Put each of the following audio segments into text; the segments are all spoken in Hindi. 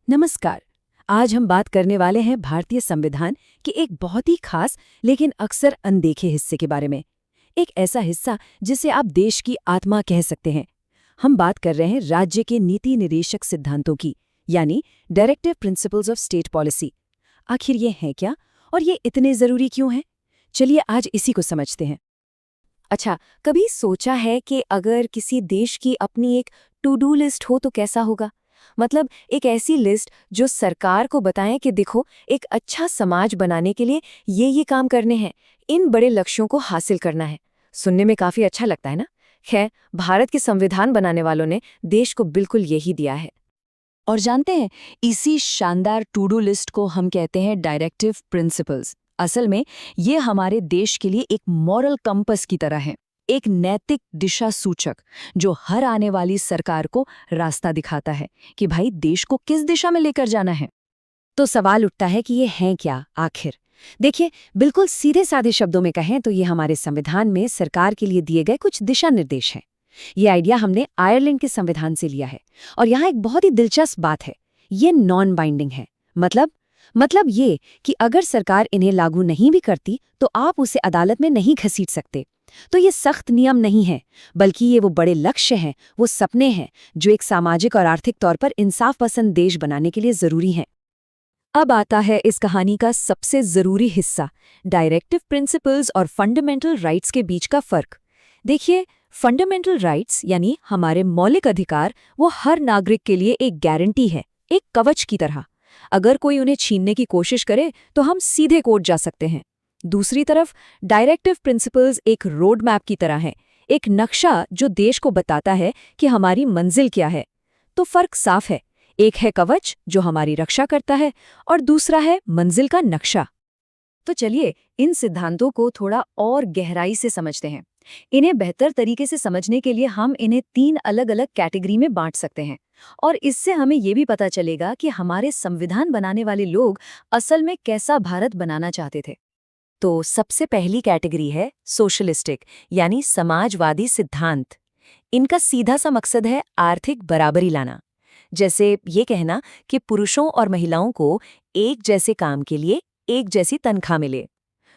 नमस्कार। आज हम बात करने वाले हैं भारतीय संविधान के एक बहुत ही खास लेकिन अक्सर अनदेखे हिस्से के बारे में। एक ऐसा हिस्सा जिसे आप देश की आत्मा कह सकते हैं। हम बात कर रहे हैं राज्य के नीति निर्देशक सिद्धांतों की, यानी directive principles of state policy. आखिर ये हैं क्या और ये इतने जरूरी क्यों हैं? चलिए आज इसी को समझते हैं। अच्छा, कभी सोचा है कि अगर किसी देश की अपनी एक टू डू लिस्ट हो तो कैसा होगा? मतलब एक ऐसी लिस्ट जो सरकार को बताएं कि देखो, एक अच्छा समाज बनाने के लिए ये काम करने हैं, इन बड़े लक्ष्यों को हासिल करना है। सुनने में काफी अच्छा लगता है ना? खैर, भारत के संविधान बनाने वालों ने देश को बिल्कुल यही दिया है। और जानते हैं, इसी शानदार टू डू लिस्ट को हम कहते हैं डायरेक्टिव प्रिंसिपल्स। असल में ये हमारे देश के लिए एक मॉरल कंपस की तरह है, एक नैतिक दिशा सूचक जो हर आने वाली सरकार को रास्ता दिखाता है कि भाई देश को किस दिशा में लेकर जाना है। तो सवाल उठता है कि ये हैं क्या आखिर? देखिए, बिल्कुल सीधे साधे शब्दों में कहें तो ये हमारे संविधान में सरकार के लिए दिए गए कुछ दिशा निर्देश हैं। ये आइडिया हमने आयरलैंड के संविधान से लिया है। और यहाँ एक बहुत ही दिलचस्प बात है, ये नॉन बाइंडिंग है। मतलब ये कि अगर सरकार इन्हें लागू नहीं भी करती तो आप उसे अदालत में नहीं घसीट सकते। तो ये सख्त नियम नहीं है, बल्कि ये वो बड़े लक्ष्य हैं, वो सपने हैं जो एक सामाजिक और आर्थिक तौर पर इंसाफ पसंद देश बनाने के लिए जरूरी हैं। अब आता है इस कहानी का सबसे जरूरी हिस्सा, डायरेक्टिव प्रिंसिपल्स और फंडामेंटल राइट्स के बीच का फर्क। देखिए, फंडामेंटल राइट्स यानी हमारे मौलिक अधिकार, वो हर नागरिक के लिए एक गारंटी है, एक कवच की तरह। अगर कोई उन्हें छीनने की कोशिश करे तो हम सीधे कोर्ट जा सकते हैं। दूसरी तरफ डायरेक्टिव प्रिंसिपल्स एक रोड मैप की तरह है, एक नक्शा जो देश को बताता है कि हमारी मंजिल क्या है। तो फर्क साफ है, एक है कवच जो हमारी रक्षा करता है और दूसरा है मंजिल का नक्शा। तो चलिए इन सिद्धांतों को थोड़ा और गहराई से समझते हैं। इन्हें बेहतर तरीके से समझने के लिए हम इन्हें 3 अलग-अलग कैटेगरी में बांट सकते हैं। और इससे हमें ये भी पता चलेगा कि हमारे संविधान बनाने वाले लोग असल में कैसा भारत बनाना चाहते थे। तो सबसे पहली कैटेगरी है सोशलिस्टिक, यानी समाजवादी सिद्धांत। इनका सीधा सा मकसद है आर्थिक बराबरी लाना। जैसे ये कहना कि पुरुषों और महिलाओं को एक जैसे काम के लिए एक जैसी तनख्वाह मिले।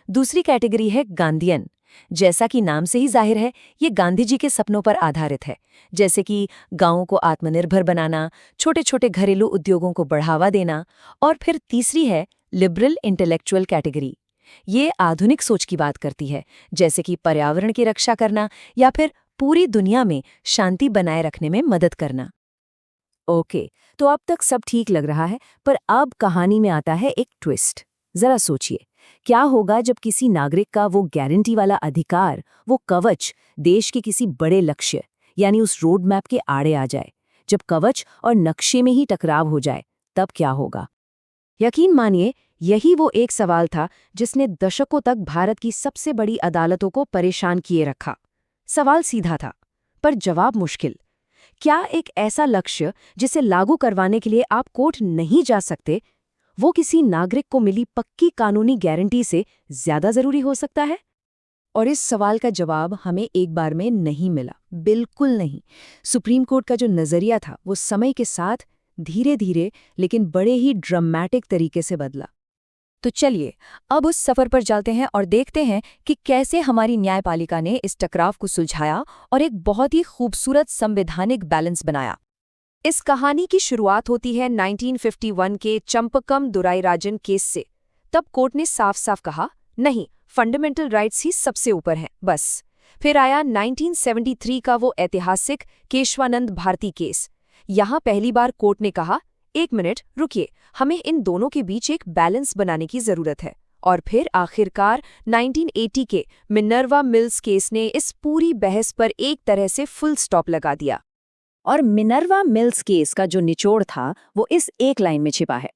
दूसरी कैटेगरी है गांधीयन। जैसा कि नाम से ही जाहिर है, ये गांधी जी के सपनों पर आधारित है, जैसे कि गांवों को आत्मनिर्भर बनाना, छोटे छोटे घरेलू उद्योगों को बढ़ावा देना। और फिर तीसरी है लिबरल इंटेलेक्चुअल कैटेगरी। ये आधुनिक सोच की बात करती है, जैसे कि पर्यावरण की रक्षा करना या फिर पूरी दुनिया में शांति बनाए रखने में मदद करना। ओके, तो अब तक सब ठीक लग रहा है, पर अब कहानी में आता है एक ट्विस्ट। जरा सोचिए, क्या होगा जब किसी नागरिक का वो गारंटी वाला अधिकार, वो कवच, देश के किसी बड़े लक्ष्य यानी उस रोड मैप के आड़े आ जाए? जब कवच और नक्शे में ही टकराव हो जाए, तब क्या होगा? यकीन मानिए, यही वो एक सवाल था जिसने दशकों तक भारत की सबसे बड़ी अदालतों को परेशान किए रखा। सवाल सीधा था, पर जवाब मुश्किल। क्या एक ऐसा लक्ष्य जिसे लागू करवाने के लिए आप कोर्ट नहीं जा सकते, वो किसी नागरिक को मिली पक्की कानूनी गारंटी से ज्यादा जरूरी हो सकता है? और इस सवाल का जवाब हमें एक बार में नहीं मिला, बिल्कुल नहीं। सुप्रीम कोर्ट का जो नजरिया था वो समय के साथ धीरे धीरे लेकिन बड़े ही ड्रामेटिक तरीके से बदला। तो चलिए अब उस सफर पर चलते हैं और देखते हैं कि कैसे हमारी न्यायपालिका ने इस टकराव को सुलझाया और एक बहुत ही खूबसूरत संवैधानिक बैलेंस बनाया। इस कहानी की शुरुआत होती है 1951 के चंपकम दुराईराजन केस से। तब कोर्ट ने साफ साफ कहा, नहीं, फंडामेंटल राइट्स ही सबसे ऊपर हैं, बस। फिर आया 1973 का वो ऐतिहासिक केशवानंद भारती केस। यहाँ पहली बार कोर्ट ने कहा, एक मिनट रुकिए, हमें इन दोनों के बीच एक बैलेंस बनाने की जरूरत है। और फिर आखिरकार 1980 के मिनर्वा मिल्स केस ने इस पूरी बहस पर एक तरह से फुल स्टॉप लगा दिया। और मिनर्वा मिल्स केस का जो निचोड़ था वो इस एक लाइन में छिपा है।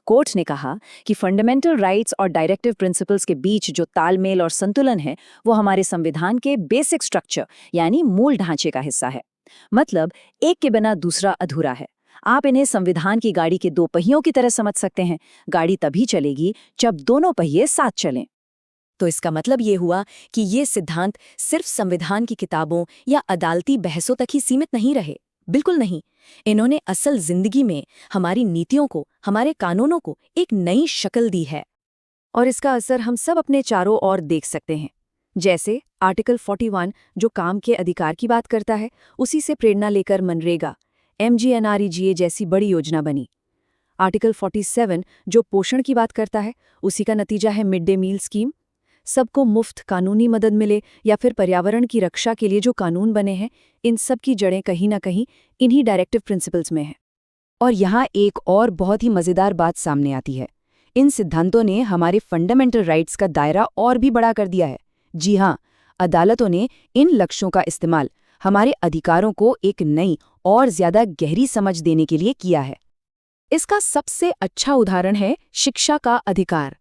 कोर्ट ने कहा कि फंडामेंटल राइट्स और डायरेक्टिव प्रिंसिपल्स के बीच जो तालमेल और संतुलन है वो हमारे संविधान के बेसिक स्ट्रक्चर यानी मूल ढांचे का हिस्सा है। मतलब एक के बिना दूसरा अधूरा है। आप इन्हें संविधान की गाड़ी के 2 पहियों की तरह समझ सकते हैं। गाड़ी तभी चलेगी जब दोनों पहिए साथ चलें। तो इसका मतलब ये हुआ कि ये सिद्धांत सिर्फ संविधान की किताबों या अदालती बहसों तक ही सीमित नहीं रहे। बिल्कुल नहीं। इन्होंने असल जिंदगी में हमारी नीतियों को, हमारे कानूनों को एक नई शक्ल दी है। और इसका असर हम सब अपने चारों ओर देख सकते हैं। जैसे आर्टिकल 41 जो काम के अधिकार की बात करता है, उसी से प्रेरणा लेकर मनरेगा, MGNREGA जैसी बड़ी योजना बनी। आर्टिकल 47 जो पोषण की बात करता है, उसी का नतीजा है मिड डे मील स्कीम। सबको मुफ्त कानूनी मदद मिले या फिर पर्यावरण की रक्षा के लिए जो कानून बने हैं, इन सब की जड़ें कहीं ना कहीं इन्हीं डायरेक्टिव प्रिंसिपल्स में हैं। और यहाँ एक और बहुत ही मज़ेदार बात सामने आती है। इन सिद्धांतों ने हमारे फंडामेंटल राइट्स का दायरा और भी बड़ा कर दिया है। जी हाँ, अदालतों ने इन लक्ष्यों का इस्तेमाल हमारे अधिकारों को एक नई और ज्यादा गहरी समझ देने के लिए किया है। इसका सबसे अच्छा उदाहरण है शिक्षा का अधिकार।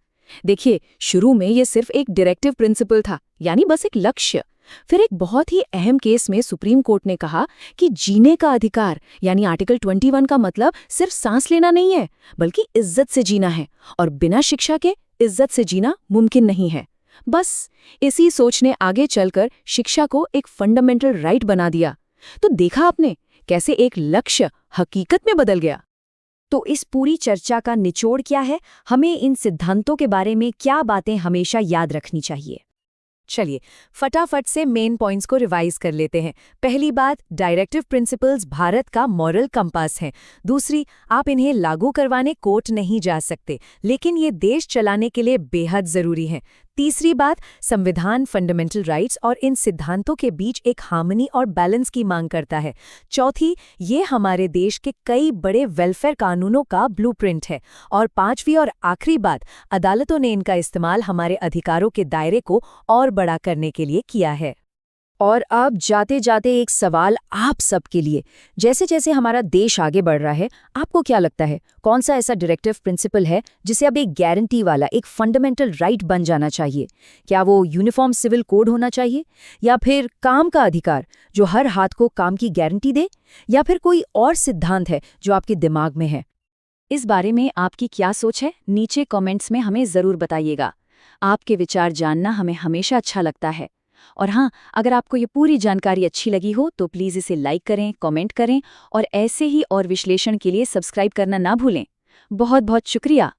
देखिए, शुरू में ये सिर्फ एक डायरेक्टिव प्रिंसिपल था, यानी बस एक लक्ष्य। फिर एक बहुत ही अहम केस में सुप्रीम कोर्ट ने कहा कि जीने का अधिकार यानी आर्टिकल 21 का मतलब सिर्फ सांस लेना नहीं है, बल्कि इज्जत से जीना है, और बिना शिक्षा के इज्जत से जीना मुमकिन नहीं है। बस इसी सोच ने आगे चलकर शिक्षा को एक फंडामेंटल राइट बना दिया। तो देखा आपने कैसे एक लक्ष्य हकीकत में बदल गया। तो इस पूरी चर्चा का निचोड़ क्या है? हमें इन सिद्धांतों के बारे में क्या बातें हमेशा याद रखनी चाहिए? चलिए फटाफट से मेन पॉइंट्स को रिवाइज कर लेते हैं। पहली बात, डायरेक्टिव प्रिंसिपल्स भारत का मॉरल कंपास है। दूसरी, आप इन्हें लागू करवाने कोर्ट नहीं जा सकते, लेकिन ये देश चलाने के लिए बेहद जरूरी है। तीसरी बात, संविधान फंडामेंटल राइट्स और इन सिद्धांतों के बीच एक हार्मनी और बैलेंस की मांग करता है। चौथी, ये हमारे देश के कई बड़े वेलफेयर कानूनों का ब्लूप्रिंट है। और पांचवी और आखिरी बात, अदालतों ने इनका इस्तेमाल हमारे अधिकारों के दायरे को और बड़ा करने के लिए किया है। और अब जाते जाते एक सवाल आप सबके लिए, जैसे जैसे हमारा देश आगे बढ़ रहा है, आपको क्या लगता है कौन सा ऐसा डायरेक्टिव प्रिंसिपल है जिसे अब एक गारंटी वाला, एक फंडामेंटल राइट बन जाना चाहिए? क्या वो यूनिफॉर्म सिविल कोड होना चाहिए, या फिर काम का अधिकार जो हर हाथ को काम की गारंटी दे, या फिर कोई और सिद्धांत है जो आपके दिमाग में है? इस बारे में आपकी क्या सोच है? नीचे कमेंट्स में हमें ज़रूर बताइएगा। आपके विचार जानना हमें हमेशा अच्छा लगता है। और हाँ, अगर आपको ये पूरी जानकारी अच्छी लगी हो तो प्लीज़ इसे लाइक करें, कमेंट करें, और ऐसे ही और विश्लेषण के लिए सब्सक्राइब करना ना भूलें। बहुत बहुत शुक्रिया।